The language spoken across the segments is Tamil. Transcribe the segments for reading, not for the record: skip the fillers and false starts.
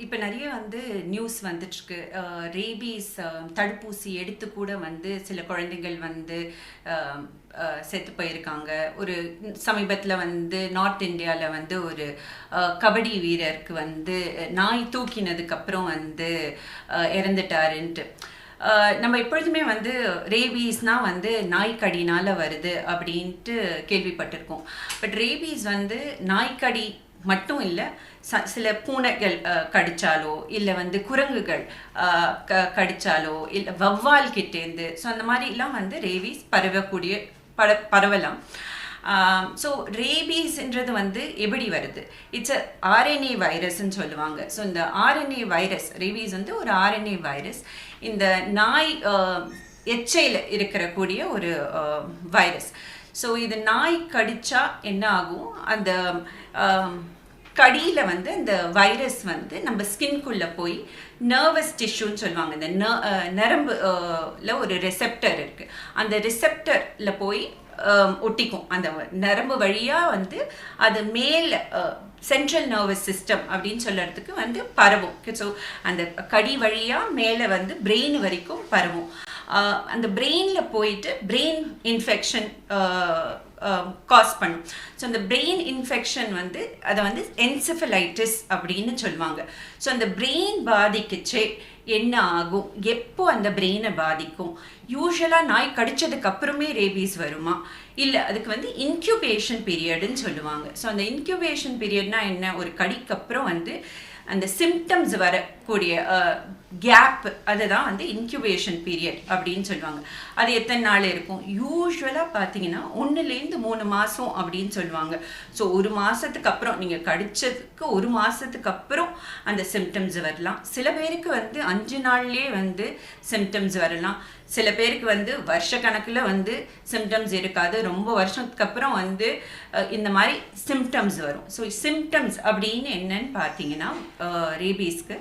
இப்போ நிறைய வந்து நியூஸ் வந்துட்டுருக்கு. ரேபீஸ் தடுப்பூசி எடுத்து கூட வந்து சில குழந்தைகள் வந்து செத்து போயிருக்காங்க. ஒரு சமீபத்தில் வந்து நார்த் இந்தியாவில் வந்து ஒரு கபடி வீரருக்கு வந்து நாய் தூக்கினதுக்கப்புறம் வந்து இறந்துட்டாருன்ட்டு. நம்ம எப்பொழுதுமே வந்து ரேபீஸ்னால் வந்து நாய்க்கடினால் வருது அப்படின்ட்டு கேள்விப்பட்டிருக்கோம். பட் ரேபீஸ் வந்து நாய்க்கடி மட்டும் இல்லை, சில பூனைகள் கடித்தாலோ இல்லை வந்து குரங்குகள் கடித்தாலோ இல்லை வவ்வால் கிட்டேருந்து, ஸோ அந்த மாதிரிலாம் வந்து ரேபீஸ் பரவலாம். ஸோ ரேபீஸ்ன்றது வந்து எப்படி வருது? இட்ஸ் ஆர்என்ஏ வைரஸ்ன்னு சொல்லுவாங்க. ஸோ இந்த ஆர்என்ஏ வைரஸ், ரேபீஸ் வந்து ஒரு ஆர்என்ஏ வைரஸ். இந்த நாய் எச்சையில் இருக்கக்கூடிய ஒரு வைரஸ். ஸோ இது நாய் கடிச்சா என்ன ஆகும்? அந்த கடியில் வந்து இந்த வைரஸ் வந்து நம்ம ஸ்கின்குள்ளே போய் நர்வஸ் டிஷ்யூன்னு சொல்லுவாங்க. இந்த நரம்புல ஒரு ரிசெப்டர் இருக்குது. அந்த ரிசெப்டரில் போய் ஒட்டிக்கும். அந்த நரம்பு வழியாக வந்து அது மேலே சென்ட்ரல் நர்வஸ் சிஸ்டம் அப்படின்னு சொல்கிறதுக்கு வந்து பரவும். ஸோ அந்த கடி வழியாக மேலே வந்து பிரெயின் வரைக்கும் பரவும். அந்த பிரெயினில் போயிட்டு பிரெயின் இன்ஃபெக்ஷன் காஸ் பண்ணும். ஸோ அந்த பிரெயின் இன்ஃபெக்ஷன் வந்து அதை வந்து என்செஃபலைட்டிஸ் அப்படின்னு சொல்லுவாங்க. ஸோ அந்த பிரெயின் பாதிக்குச்சே என்ன ஆகும்? எப்போ அந்த பிரெயினை பாதிக்கும்? யூஸ்வலாக நாய் கடிச்சதுக்கு அப்புறமே ரேபீஸ் வருமா? இல்லை, அதுக்கு வந்து இன்க்யூபேஷன் பீரியடுன்னு சொல்லுவாங்க. ஸோ அந்த இன்க்யூபேஷன் பீரியட்னா என்ன? ஒரு கடிக்கு அப்புறம் வந்து அந்த சிம்டம்ஸ் வரக்கூடிய கேப், அதுதான் வந்து இன்க்யூபேஷன் பீரியட் அப்படின்னு சொல்லுவாங்க. அது எத்தனை நாள் இருக்கும்? யூஸ்வலாக பார்த்தீங்கன்னா 1லேருந்து 3 மாதம் அப்படின்னு சொல்லுவாங்க. ஸோ 1 மாதத்துக்கு அப்புறம், நீங்கள் கடிச்சதுக்கு 1 மாதத்துக்கு அப்புறம் அந்த சிம்டம்ஸ் வரலாம். சில பேருக்கு வந்து 5 நாள்லேயே வந்து சிம்டம்ஸ் வரலாம். சில பேருக்கு வந்து வருஷக்கணக்கில் வந்து சிம்டம்ஸ் இருக்காது, ரொம்ப வருஷத்துக்கு அப்புறம் வந்து இந்த மாதிரி சிம்டம்ஸ் வரும். ஸோ சிம்டம்ஸ் அப்படின்னு என்னன்னு பார்த்தீங்கன்னா, ரேபீஸ்க்கு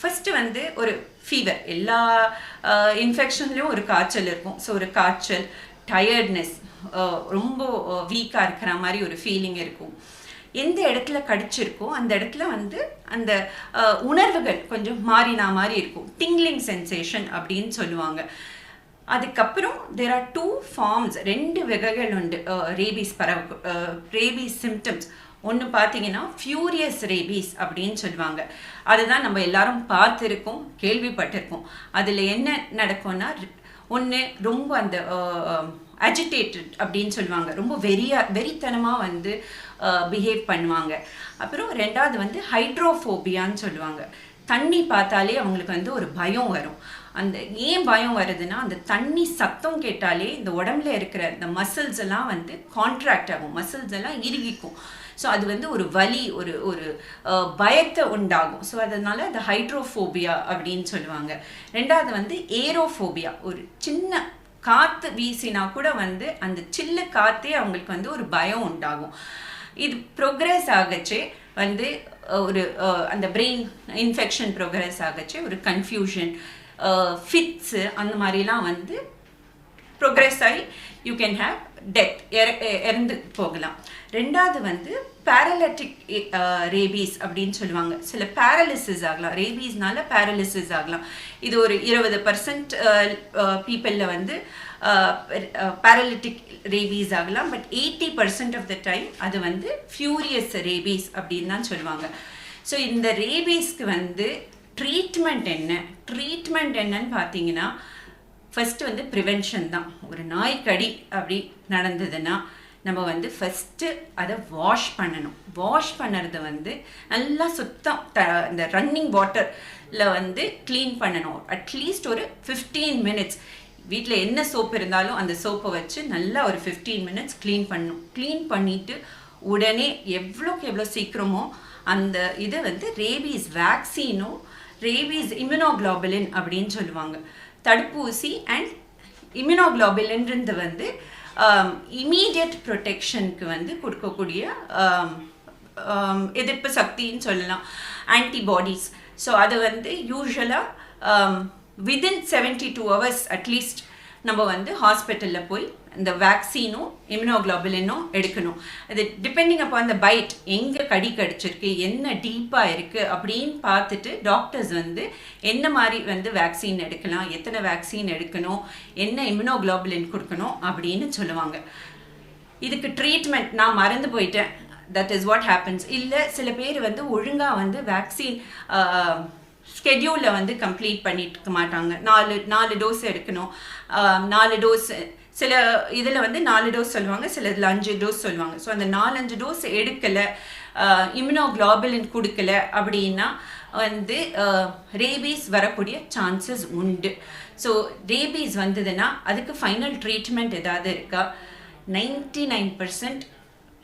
ஃபஸ்ட்டு வந்து ஒரு ஃபீவர். எல்லா இன்ஃபெக்ஷன்லேயும் ஒரு காய்ச்சல் இருக்கும். ஸோ ஒரு காய்ச்சல், டயர்ட்னஸ், ரொம்ப வீக்காக இருக்கிற மாதிரி ஒரு ஃபீலிங் இருக்கும். எந்த இடத்துல கடிச்சிருக்கோ அந்த இடத்துல வந்து அந்த உணர்வுகள் கொஞ்சம் மாறினா மாதிரி இருக்கும். டிங்லிங் சென்சேஷன் அப்படின்னு சொல்லுவாங்க. அதுக்கப்புறம் தேர் ஆர் 2 ஃபார்ம்ஸ், 2 வகைகள் உண்டு ரேபீஸ் ரேபீஸ் சிம்டம்ஸ். ஒன்று பார்த்தீங்கன்னா ஃபியூரியஸ் ரேபீஸ் அப்படின்னு சொல்லுவாங்க. அதுதான் நம்ம எல்லாரும் பார்த்துருக்கோம், கேள்விப்பட்டிருக்கோம். அதில் என்ன நடக்கும்னா, ஒன்று ரொம்ப அந்த அஜிடேட்டட் அப்படின்னு சொல்லுவாங்க, ரொம்ப வெறித்தனமாக வந்து பிஹேவ் பண்ணுவாங்க. அப்புறம் 2வது வந்து ஹைட்ரோஃபோபியான்னு சொல்லுவாங்க. தண்ணி பார்த்தாலே அவங்களுக்கு வந்து ஒரு பயம் வரும். அந்த ஏன் பயம் வருதுன்னா, அந்த தண்ணி சத்தம் கேட்டாலே இந்த உடம்புல இருக்கிற இந்த மசில்ஸ் எல்லாம் வந்து கான்ட்ராக்ட் ஆகும், மசில்ஸ் எல்லாம் இறுகிக்கும். ஸோ அது வந்து ஒரு வலி, ஒரு ஒரு பயத்தை உண்டாகும். ஸோ அதனால அது ஹைட்ரோஃபோபியா அப்படின்னு சொல்லுவாங்க. 2வது வந்து ஏரோஃபோபியா. ஒரு சின்ன காற்று வீசினா கூட வந்து அந்த சில்லு காற்றே அவங்களுக்கு வந்து ஒரு பயம் உண்டாகும். இது ப்ரோக்ரஸ் ஆகச்சே வந்து ஒரு அந்த பிரெயின் இன்ஃபெக்ஷன் ப்ரோக்ரஸ் ஆகச்சே ஒரு கன்ஃபியூஷன், ஃபிட்ஸு, அந்த மாதிரிலாம் வந்து ப்ரோக்ரஸ் ஆகி யூ கேன் ஹேவ் டெத், இறந்து போகலாம். 2வது வந்து பேரலிட்டிக் ரேபீஸ் அப்படின்னு சொல்லுவாங்க. சில பேரலிசிஸ் ஆகலாம், ரேபீஸ்னால பேரலிசிஸ் ஆகலாம். இது ஒரு 20% பீப்புளில் வந்து பேரலிட்டிக் ரேபீஸ் ஆகலாம். பட் 80% ஆஃப் த டைம் அது வந்து ஃபியூரியஸ் ரேபீஸ் அப்படின்னு தான் சொல்லுவாங்க. ஸோ இந்த ரேபீஸ்க்கு வந்து ட்ரீட்மெண்ட் என்னன்னு பார்த்தீங்கன்னா, ஃபஸ்ட்டு வந்து ப்ரிவென்ஷன் தான். ஒரு நாய்க்கடி அப்படி நடந்ததுன்னா நம்ம வந்து ஃபஸ்ட்டு அதை வாஷ் பண்ணணும். வாஷ் பண்ணுறது வந்து நல்லா சுத்தம், இந்த ரன்னிங் வாட்டரில் வந்து க்ளீன் பண்ணணும். அட்லீஸ்ட் ஒரு 15 மினிட்ஸ். வீட்டில் என்ன சோப்பு இருந்தாலும் அந்த சோப்பை வச்சு நல்லா ஒரு 15 மினிட்ஸ் க்ளீன் பண்ணணும். க்ளீன் பண்ணிவிட்டு உடனே எவ்வளோக்கு எவ்வளோ சீக்கிரமோ அந்த இது வந்து ரேபீஸ் வேக்சினும் ரேபீஸ் இம்யூனோகுளோபுலின் அப்படின்னு சொல்லுவாங்க, தடுப்பூசி அண்ட் இம்யூனோகுளோபுலின்றது வந்து இமீடியட் ப்ரொடெக்ஷனுக்கு வந்து கொடுக்கக்கூடிய எதிர்ப்பு சக்தின்னு சொல்லலாம், ஆன்டிபாடிஸ். ஸோ அது வந்து யூஸ்வலாக வித்தின் 72 hours அட்லீஸ்ட் நம்ம வந்து ஹாஸ்பிட்டலில் போய் இந்த வேக்சினும் இம்யூனோகுளோபுலினும் எடுக்கணும். அது டிபெண்டிங் அப்போ அந்த பைட் எங்கே கடி கடிச்சிருக்கு, என்ன டீப்பாக இருக்குது அப்படின்னு பார்த்துட்டு டாக்டர்ஸ் வந்து என்ன மாதிரி வந்து வேக்சின் எடுக்கலாம், எத்தனை வேக்சின் எடுக்கணும், என்ன இம்யூனோகுளோபுலின் கொடுக்கணும் அப்படின்னு சொல்லுவாங்க. இதுக்கு ட்ரீட்மெண்ட் நான் மறந்து போயிட்டேன், தட் இஸ் வாட் ஹேப்பன்ஸ். இல்லை சில பேர் வந்து ஒழுங்காக வந்து வேக்சின் ஸ்கெடியூலில் வந்து கம்ப்ளீட் பண்ணிட்டு மாட்டாங்க. 4 டோஸ் எடுக்கணும், 4 டோஸ், சில இதில் வந்து 4 டோஸ் சொல்லுவாங்க, சில இதில் 5 டோஸ் சொல்லுவாங்க. ஸோ அந்த 4-5 டோஸ் எடுக்கலை, இம்யூனோகுளோபுலின் கொடுக்கல அப்படின்னா வந்து ரேபீஸ் வரக்கூடிய சான்சஸ் உண்டு. ஸோ ரேபீஸ் வந்ததுன்னா அதுக்கு ஃபைனல் ட்ரீட்மெண்ட் ஏதாவது இருக்கா? 99%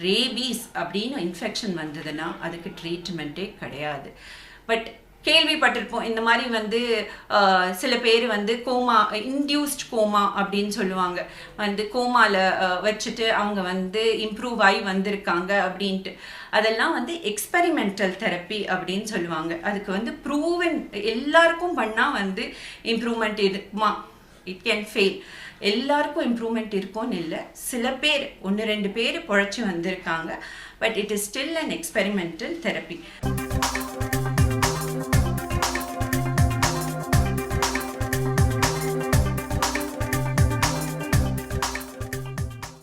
ரேபீஸ் அப்படின்னு இன்ஃபெக்ஷன் வந்ததுன்னா அதுக்கு ட்ரீட்மெண்ட்டே கிடையாது. பட் கேள்விப்பட்டிருப்போம் இந்த மாதிரி வந்து சில பேர் வந்து கோமா, இன்டியூஸ்ட் கோமா அப்படின்னு சொல்லுவாங்க, வந்து கோமாவில் வச்சுட்டு அவங்க வந்து இம்ப்ரூவ் ஆகி வந்திருக்காங்க அப்படின்ட்டு. அதெல்லாம் வந்து எக்ஸ்பெரிமெண்டல் தெரப்பி அப்படின்னு சொல்லுவாங்க. அதுக்கு வந்து ப்ரூவன் எல்லாருக்கும் பண்ணால் வந்து இம்ப்ரூவ்மெண்ட் இருக்குமா? It can fail. எல்லாருக்கும் இம்ப்ரூவ்மெண்ட் இருக்கும்னு இல்லை, சில பேர் 1-2 பேர் பொழைச்சி வந்திருக்காங்க. But it is still an experimental therapy.